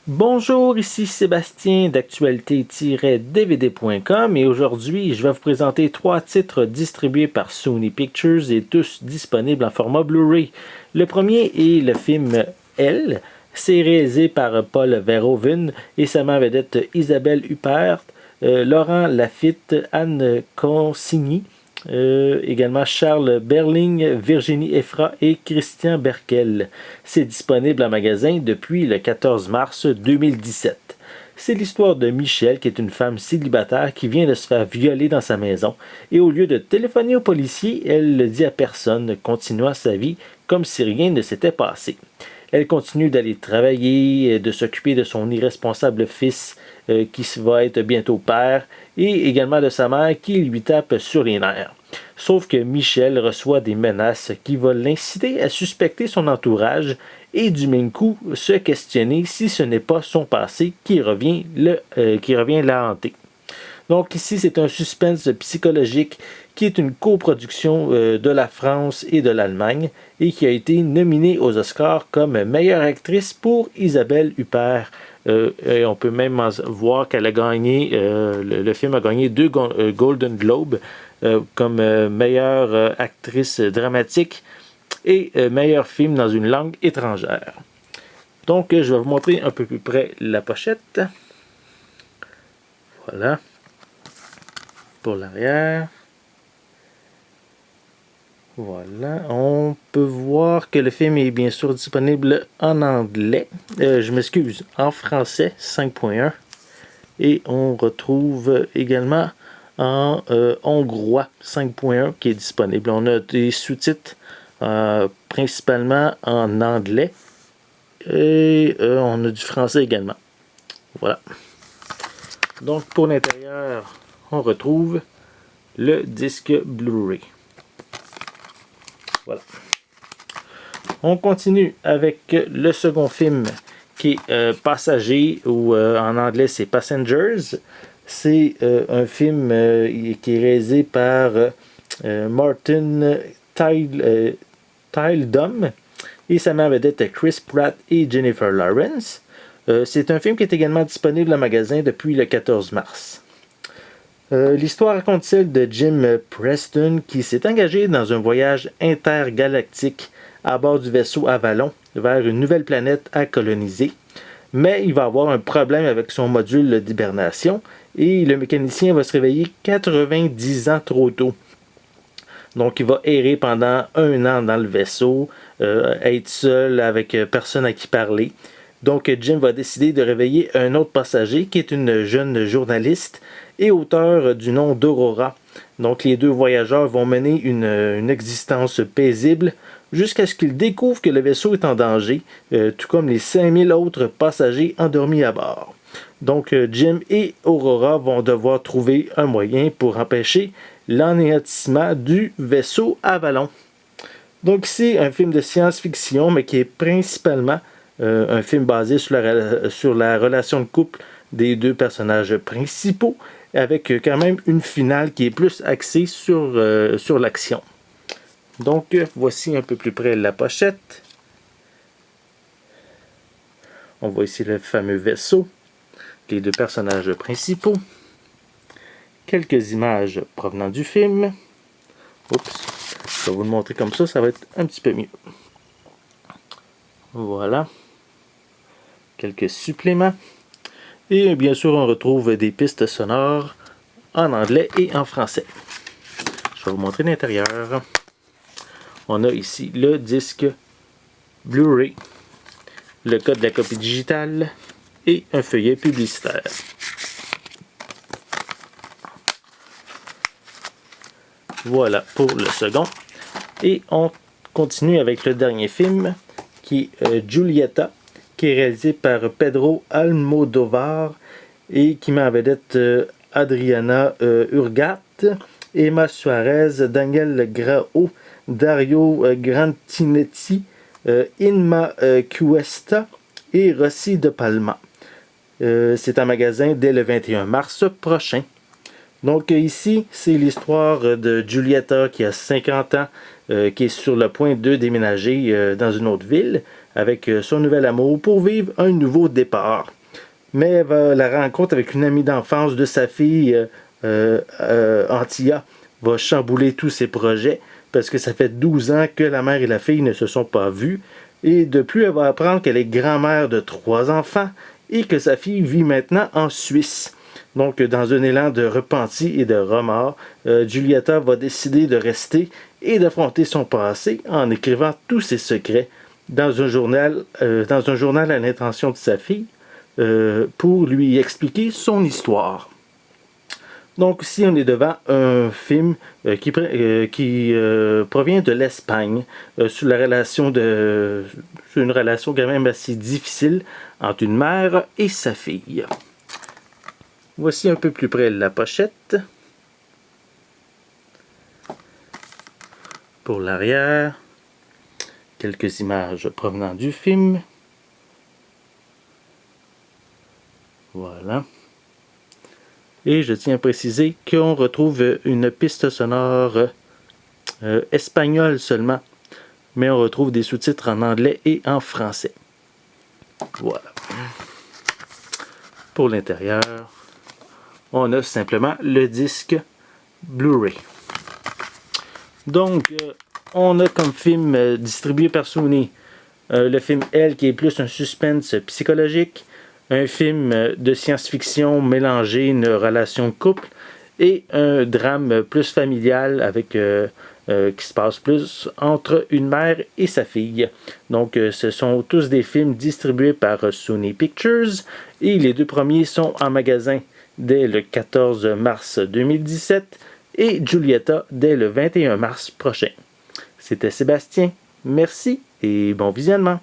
Bonjour, ici Sébastien d'actualité-dvd.com et aujourd'hui je vais vous présenter 3 titres distribués par Sony Pictures et tous disponibles en format Blu-ray. Le premier est le film Elle. C'est réalisé par Paul Verhoeven et sa main vedette Isabelle Huppert, Laurent Lafitte, Anne Consigny, également Charles Berling, Virginie Efra et Christian Berkel. C'est disponible en magasin depuis le 14 mars 2017. C'est l'histoire de Michelle, qui est une femme célibataire qui vient de se faire violer dans sa maison. Et au lieu de téléphoner aux policiers, elle le dit à personne, continuant sa vie comme si rien ne s'était passé. Elle continue d'aller travailler, de s'occuper de son irresponsable fils qui va être bientôt père, et également de sa mère qui lui tape sur les nerfs. Sauf que Michelle reçoit des menaces qui vont l'inciter à suspecter son entourage et du même coup se questionner si ce n'est pas son passé qui revient la hanter. Donc ici, c'est un suspense psychologique qui est une coproduction de la France et de l'Allemagne et qui a été nominée aux Oscars comme meilleure actrice pour Isabelle Huppert. Et on peut même voir qu'elle a gagné, le film a gagné 2 Golden Globes comme meilleure actrice dramatique et meilleur film dans une langue étrangère. Donc, je vais vous montrer un peu plus près la pochette. Voilà. Pour l'arrière. Voilà. On peut voir que le film est bien sûr disponible en anglais. Je m'excuse, en français 5.1. Et on retrouve également en hongrois 5.1 qui est disponible. On a des sous-titres principalement en anglais et on a du français également. Voilà. Donc pour l'intérieur, on retrouve le disque Blu-ray. Voilà. On continue avec le second film qui est Passager, ou en anglais c'est Passengers. C'est un film qui est réalisé par Martin Tyldum et sa mère vedette Chris Pratt et Jennifer Lawrence. C'est un film qui est également disponible en magasin depuis le 14 mars. L'histoire raconte celle de Jim Preston qui s'est engagé dans un voyage intergalactique à bord du vaisseau Avalon vers une nouvelle planète à coloniser. Mais il va avoir un problème avec son module d'hibernation et le mécanicien va se réveiller 90 ans trop tôt. Donc il va errer pendant 1 an dans le vaisseau, être seul avec personne à qui parler. Donc Jim va décider de réveiller un autre passager qui est une jeune journaliste et auteur du nom d'Aurora. Donc les 2 voyageurs vont mener une existence paisible jusqu'à ce qu'ils découvrent que le vaisseau est en danger, tout comme les 5000 autres passagers endormis à bord. Donc Jim et Aurora vont devoir trouver un moyen pour empêcher l'anéantissement du vaisseau Avalon. Donc ici, un film de science-fiction, mais qui est principalement un film basé sur la relation de couple des 2 personnages principaux, avec quand même une finale qui est plus axée sur l'action. Donc, voici un peu plus près la pochette. On voit ici le fameux vaisseau, les 2 personnages principaux, quelques images provenant du film. Oups, je vais vous le montrer comme ça va être un petit peu mieux. Voilà. Quelques suppléments. Et bien sûr, on retrouve des pistes sonores en anglais et en français. Je vais vous montrer l'intérieur. On a ici le disque Blu-ray, le code de la copie digitale et un feuillet publicitaire. Voilà pour le second. Et on continue avec le dernier film qui est Giulietta, qui est réalisé par Pedro Almodóvar et qui met en vedette Adriana Urgat, Emma Suarez, Daniel Grao, Dario Grantinetti, Inma Cuesta et Rossi de Palma. C'est en magasin dès le 21 mars prochain. Donc ici, c'est l'histoire de Giulietta qui a 50 ans, qui est sur le point de déménager dans une autre ville avec son nouvel amour pour vivre un nouveau départ. Mais elle va la rencontre avec une amie d'enfance de sa fille, Antia, va chambouler tous ses projets parce que ça fait 12 ans que la mère et la fille ne se sont pas vues. Et de plus, elle va apprendre qu'elle est grand-mère de 3 enfants et que sa fille vit maintenant en Suisse. Donc, dans un élan de repenti et de remords, Giulietta va décider de rester et d'affronter son passé en écrivant tous ses secrets dans un journal à l'intention de sa fille pour lui expliquer son histoire. Donc ici, on est devant un film qui provient de l'Espagne sur une relation quand même assez difficile entre une mère et sa fille. Voici un peu plus près la pochette. Pour l'arrière, quelques images provenant du film. Voilà. Et je tiens à préciser qu'on retrouve une piste sonore espagnole seulement, mais on retrouve des sous-titres en anglais et en français. Voilà. Pour l'intérieur, on a simplement le disque Blu-ray. Donc, on a comme film distribué par Sony le film Elle, qui est plus un suspense psychologique, un film de science-fiction mélangé une relation de couple et un drame plus familial avec qui se passe plus entre une mère et sa fille. Donc ce sont tous des films distribués par Sony Pictures et les 2 premiers sont en magasin dès le 14 mars 2017 et Giulietta dès le 21 mars prochain. C'était Sébastien, merci et bon visionnement.